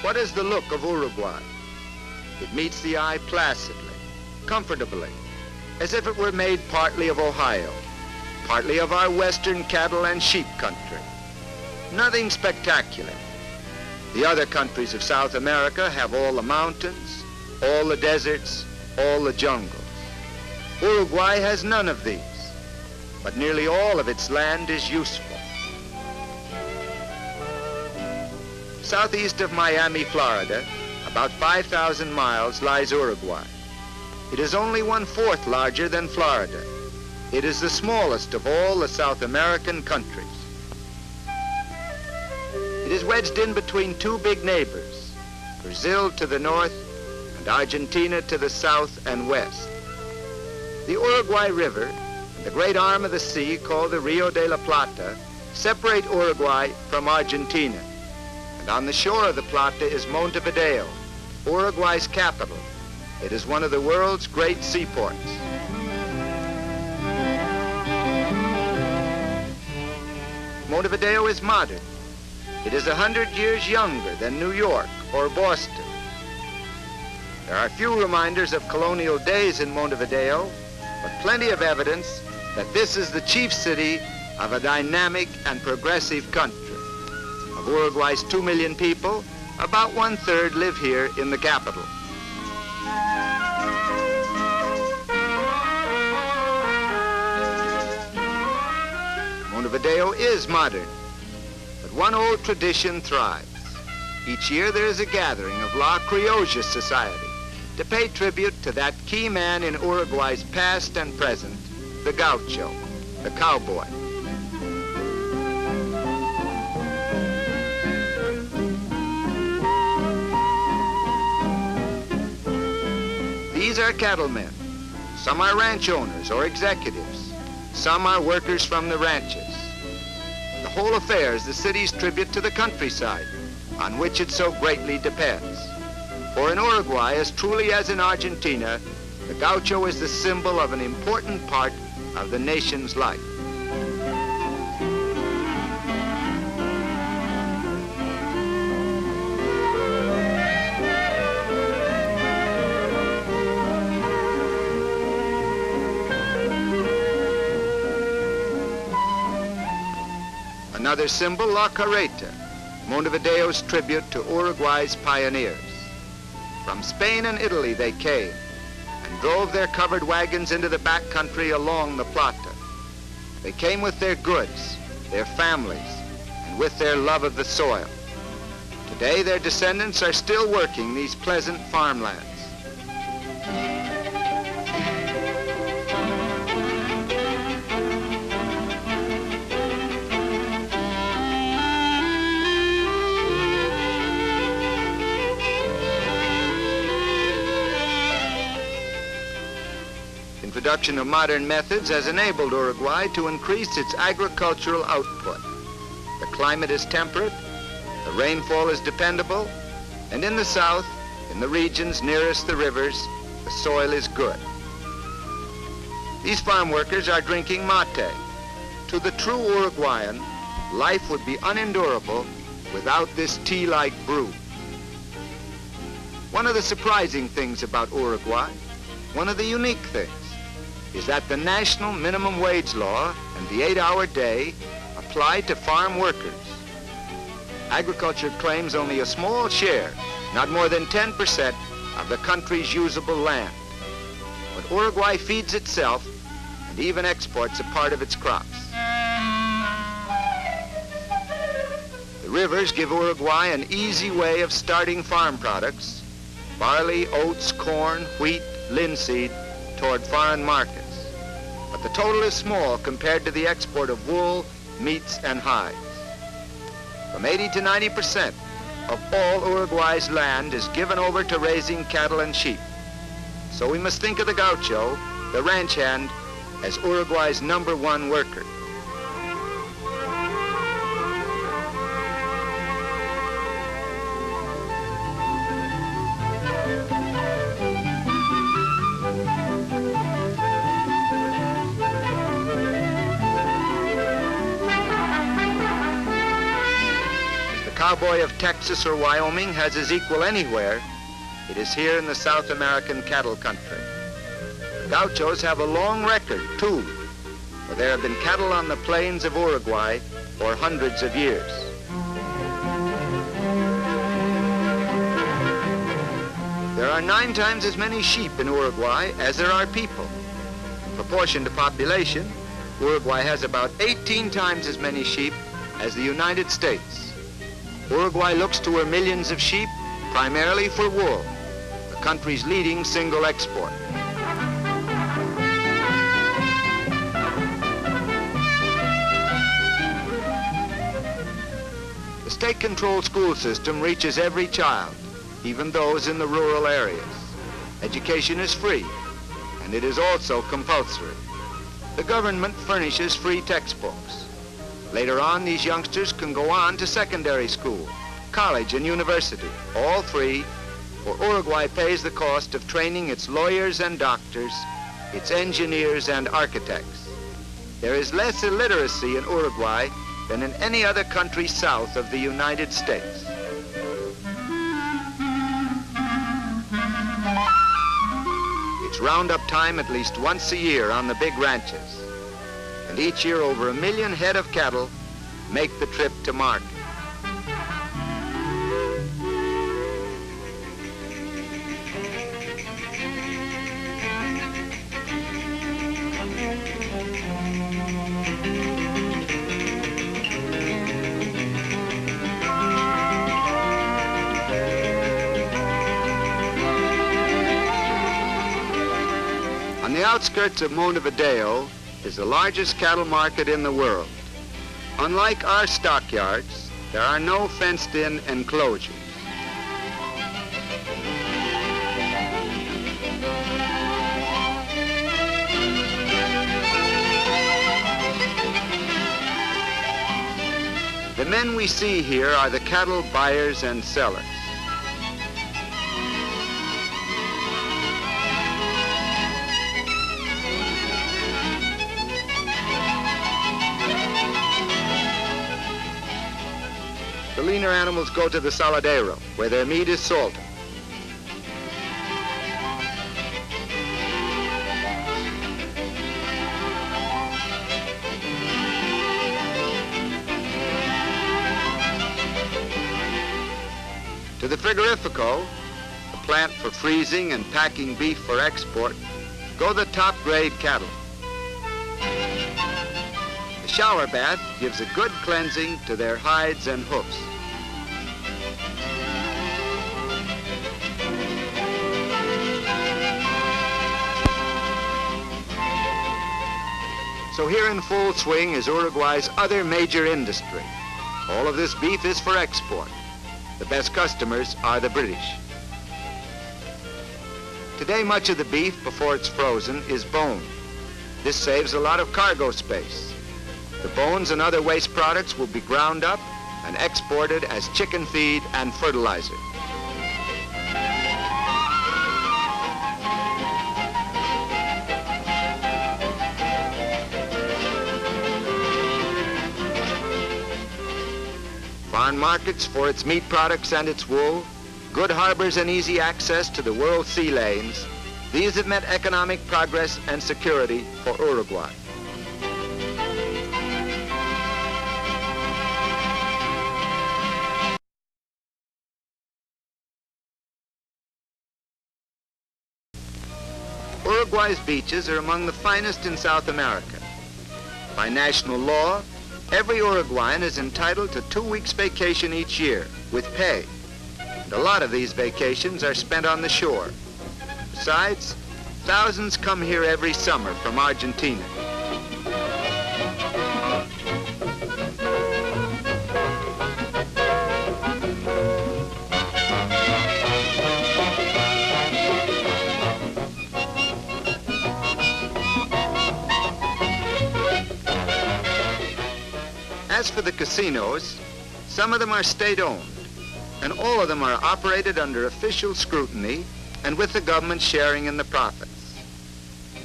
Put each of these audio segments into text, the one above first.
What is the look of Uruguay? It meets the eye placidly, comfortably, as if it were made partly of Ohio, partly of our western cattle and sheep country. Nothing spectacular. The other countries of South America have all the mountains, all the deserts, all the jungles. Uruguay has none of these, but nearly all of its land is useful. Southeast of Miami, Florida, about 5,000 miles, lies Uruguay. It is only 1/4 larger than Florida. It is the smallest of all the South American countries. It is wedged in between two big neighbors, Brazil to the north and Argentina to the south and west. The Uruguay River, the great arm of the sea called the Rio de la Plata, separate Uruguay from Argentina. And on the shore of the Plata is Montevideo, Uruguay's capital. It is one of the world's great seaports. Montevideo is modern. It is 100 years younger than New York or Boston. There are few reminders of colonial days in Montevideo, but plenty of evidence that this is the chief city of a dynamic and progressive country. Of Uruguay's 2 million people, about 1/3 live here in the capital. Montevideo is modern, but one old tradition thrives. Each year there is a gathering of La Criolla Society to pay tribute to that key man in Uruguay's past and present, the gaucho, the cowboy. These are cattlemen. Some are ranch owners or executives. Some are workers from the ranches. The whole affair is the city's tribute to the countryside, on which it so greatly depends. For in Uruguay, as truly as in Argentina, the gaucho is the symbol of an important part of the nation's life. Another symbol, La Carreta, Montevideo's tribute to Uruguay's pioneers. From Spain and Italy they came and drove their covered wagons into the back country along the Plata. They came with their goods, their families, and with their love of the soil. Today their descendants are still working these pleasant farmlands. Introduction of modern methods has enabled Uruguay to increase its agricultural output. The climate is temperate, the rainfall is dependable, and in the south, in the regions nearest the rivers, the soil is good. These farm workers are drinking mate. To the true Uruguayan, life would be unendurable without this tea-like brew. One of the surprising things about Uruguay, one of the unique things, is that the national minimum wage law and the 8-hour day apply to farm workers. Agriculture claims only a small share, not more than 10% of the country's usable land. But Uruguay feeds itself and even exports a part of its crops. The rivers give Uruguay an easy way of starting farm products, barley, oats, corn, wheat, linseed, toward foreign markets. But the total is small compared to the export of wool, meats, and hides. From 80 to 90% of all Uruguay's land is given over to raising cattle and sheep. So we must think of the gaucho, the ranch hand, as Uruguay's #1 worker. cowboy of Texas or Wyoming has his equal anywhere, it is here in the South American cattle country. The gauchos have a long record, too, for there have been cattle on the plains of Uruguay for hundreds of years. There are 9 times as many sheep in Uruguay as there are people. In proportion to population, Uruguay has about 18 times as many sheep as the United States. Uruguay looks to her millions of sheep primarily for wool, the country's leading single export. The state-controlled school system reaches every child, even those in the rural areas. Education is free, and it is also compulsory. The government furnishes free textbooks. Later on, these youngsters can go on to secondary school, college, and university, all free, for Uruguay pays the cost of training its lawyers and doctors, its engineers and architects. There is less illiteracy in Uruguay than in any other country south of the United States. It's roundup time at least once a year on the big ranches. And each year over 1 million head of cattle make the trip to market. On the outskirts of Montevideo is the largest cattle market in the world. Unlike our stockyards, there are no fenced-in enclosures. The men we see here are the cattle buyers and sellers. The leaner animals go to the saladero, where their meat is salted. To the frigorifico, a plant for freezing and packing beef for export, go the top-grade cattle. The shower bath gives a good cleansing to their hides and hoofs. So here in full swing is Uruguay's other major industry. All of this beef is for export. The best customers are the British. Today, much of the beef, before it's frozen, is boned. This saves a lot of cargo space. The bones and other waste products will be ground up and exported as chicken feed and fertilizer. Foreign markets for its meat products and its wool, good harbors and easy access to the world sea lanes, these have meant economic progress and security for Uruguay. Uruguay's beaches are among the finest in South America. By national law, every Uruguayan is entitled to 2 weeks vacation each year with pay. And a lot of these vacations are spent on the shore. Besides, thousands come here every summer from Argentina. As for the casinos, some of them are state-owned, and all of them are operated under official scrutiny and with the government sharing in the profits.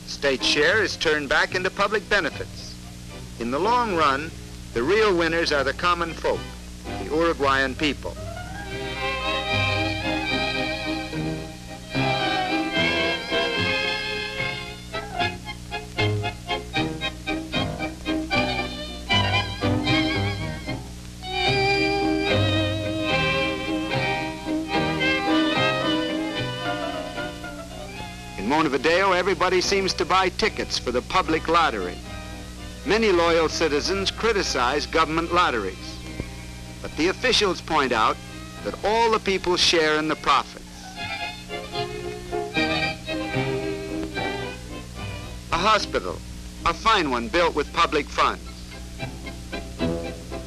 State share is turned back into public benefits. In the long run, the real winners are the common folk, the Uruguayan people. In Montevideo, everybody seems to buy tickets for the public lottery. Many loyal citizens criticize government lotteries, but the officials point out that all the people share in the profits. A hospital, a fine one built with public funds.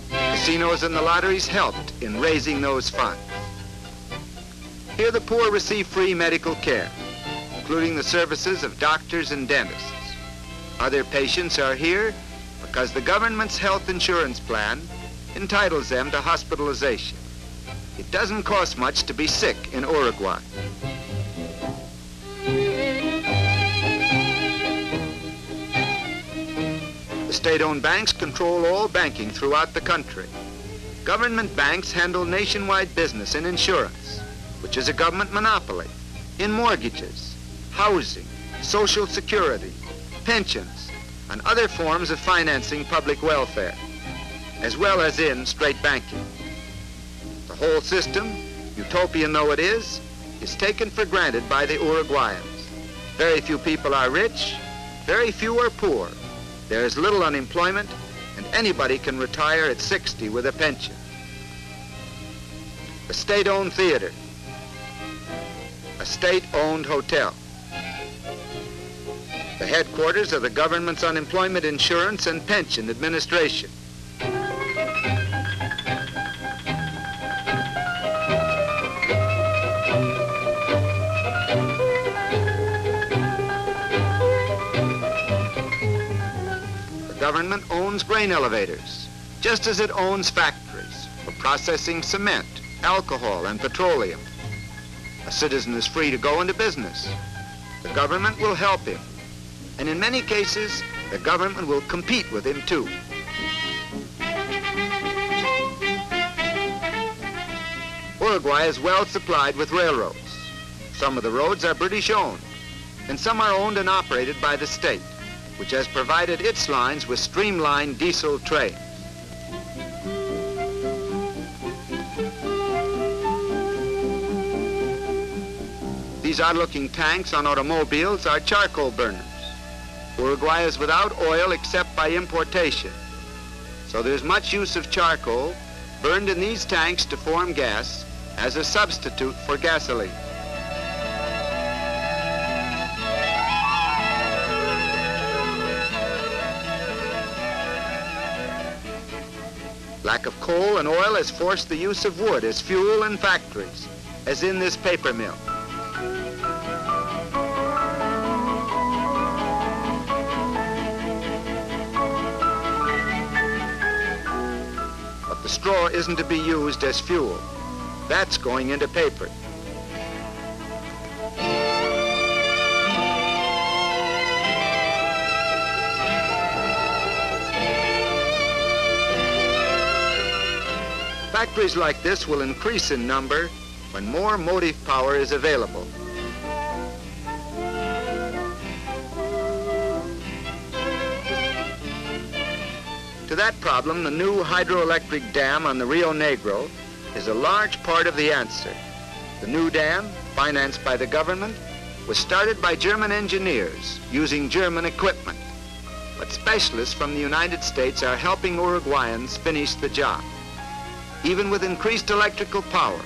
Casinos and the lotteries helped in raising those funds. Here the poor receive free medical care, including the services of doctors and dentists. Other patients are here because the government's health insurance plan entitles them to hospitalization. It doesn't cost much to be sick in Uruguay. The state-owned banks control all banking throughout the country. Government banks handle nationwide business in insurance, which is a government monopoly, in mortgages, housing, social security, pensions, and other forms of financing public welfare, as well as in straight banking. The whole system, utopian though it is taken for granted by the Uruguayans. Very few people are rich, very few are poor. There is little unemployment, and anybody can retire at 60 with a pension. A state-owned theater, a state-owned hotel, the headquarters of the government's unemployment insurance and pension administration. The government owns grain elevators, just as it owns factories for processing cement, alcohol, and petroleum. A citizen is free to go into business. The government will help him. And in many cases, the government will compete with him too. Uruguay is well supplied with railroads. Some of the roads are British owned, and some are owned and operated by the state, which has provided its lines with streamlined diesel trains. These odd-looking tanks on automobiles are charcoal burners. Uruguay is without oil except by importation, so there's much use of charcoal burned in these tanks to form gas as a substitute for gasoline. Lack of coal and oil has forced the use of wood as fuel in factories, as in this paper mill. But the straw isn't to be used as fuel. That's going into paper. Factories like this will increase in number when more motive power is available. To that problem, the new hydroelectric dam on the Rio Negro is a large part of the answer. The new dam, financed by the government, was started by German engineers using German equipment. But specialists from the United States are helping Uruguayans finish the job. Even with increased electrical power,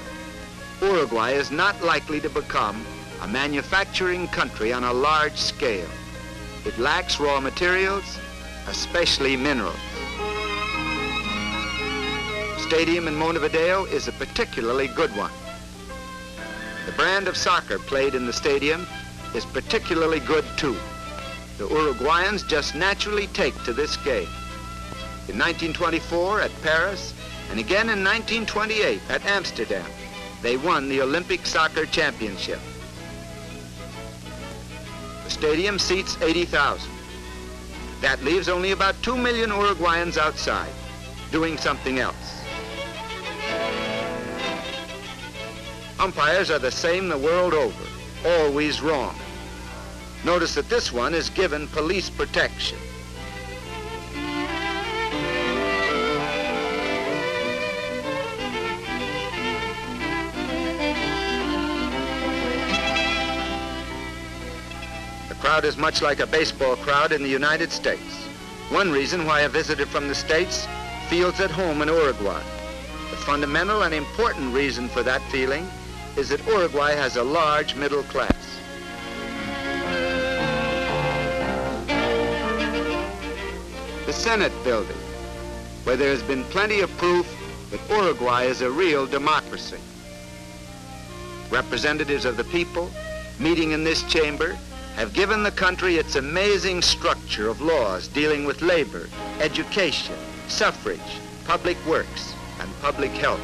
Uruguay is not likely to become a manufacturing country on a large scale. It lacks raw materials, especially minerals. The stadium in Montevideo is a particularly good one. The brand of soccer played in the stadium is particularly good too. The Uruguayans just naturally take to this game. In 1924 at Paris, and again in 1928 at Amsterdam, they won the Olympic soccer championship. The stadium seats 80,000. That leaves only about 2 million Uruguayans outside, doing something else. Umpires are the same the world over, always wrong. Notice that this one is given police protection. The crowd is much like a baseball crowd in the United States. One reason why a visitor from the States feels at home in Uruguay. The fundamental and important reason for that feeling is that Uruguay has a large middle class. The Senate building, where there has been plenty of proof that Uruguay is a real democracy. Representatives of the people meeting in this chamber have given the country its amazing structure of laws dealing with labor, education, suffrage, public works, and public health.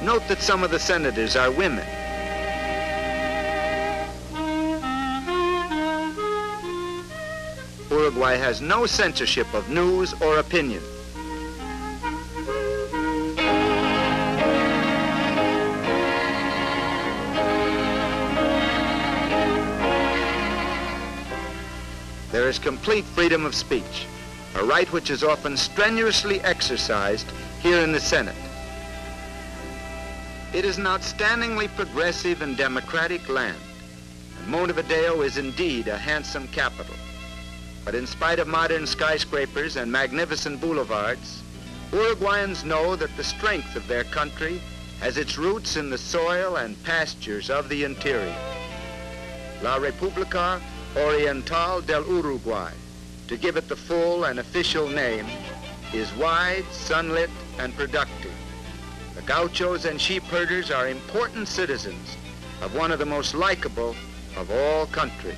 Note that some of the senators are women. Uruguay has no censorship of news or opinion. There is complete freedom of speech, a right which is often strenuously exercised here in the Senate. It is an outstandingly progressive and democratic land, and Montevideo is indeed a handsome capital. But in spite of modern skyscrapers and magnificent boulevards, Uruguayans know that the strength of their country has its roots in the soil and pastures of the interior. La República Oriental del Uruguay, to give it the full and official name, is wide, sunlit, and productive. The gauchos and sheep herders are important citizens of one of the most likable of all countries.